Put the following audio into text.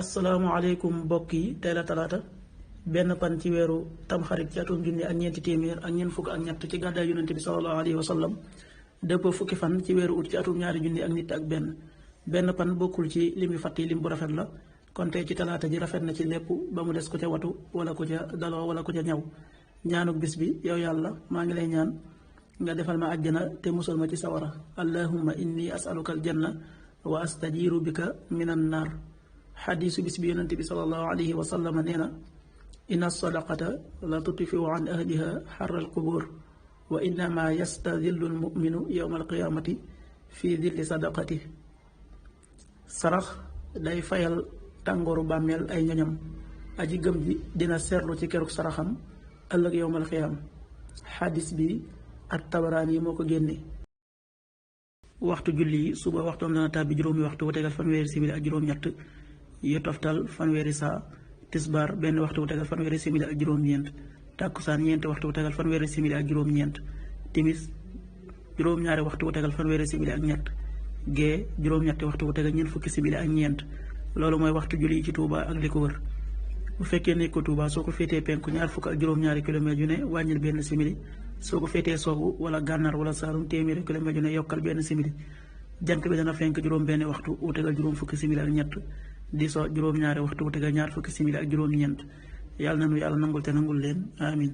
asalaamaaleykum mbokk yi tey la talaata benn pan ci weeru tamxarit ci atum junni ak ñeenti téeméer ak ñeent fukk ak ñett ci gàddaay yonente bi sallallahu alayhi wa sallam dëppoo fukki fan ci weeru ut ci atum ñaari junni ak nit ak benn pan bokkul ci limi fàtt yi lim bu rafet la kon tey ci talaata ji rafet na ci lépp ba mu des ko ca watu wala ko ca daloo wala ko ca ñaw ñaanuk bis bi yow yàlla maa ngi lay ñaan nga defal ma àjjana te musal ma ci sawara allahumma inni asaluka aljanna wa astajiru bika minan naar xadiisu bis bi yonente bi sallallahu alayhi wa sallam nee na inna sadaqata la tutfiu an ahliha xarra alqubur wa innama yastadillu almuminu yowma alqiyamati fi dilli sadaqati sarax day fayal tàngooru bàmmeel ay ñoñam aji gëm ji dina seetlu ci keruk saraxam ëllëg yowmal xiyaam xadis bi ak tabaraani yi moo ko génne. waxtu julli yi suba waxtoom dana tàbbi juróomi waxtu wu tegal fanweeri simili ak juróom-ñett yu toftal fanweeri saa tisbaar benn waxtu wu tegal fanweeri simili ak juróom-ñeent tàkkusaan ñeenti waxtu wu tegal fanweeri simili ak juróom-ñeent timis juróom-ñaari waxtu wu tegal fanweeri simili ak ñett gee juróom-ñetti waxtu wu tegal ñeent fukki simili ak ñeent loolu mooy waxtu julli yi ci Touba ak li ko wër. bu fekkee nekk ko Touba soo ko féetee penku ñaar fukk ak juróom-ñaari kilomètre yu ne wàññil benn simili soo ko féetee soowu wala gànnaar wala saalum téeméeri kilomètre yu ne yokkal benn simili jant bi dana fenk juróom benn waxtu wu tegal juróom fukki simili ak ñett di so juróom-ñaari waxtu wu tegal ñaar fukki simili ak juróom-ñeent yàlla na nu yàlla nangul te nangul leen amin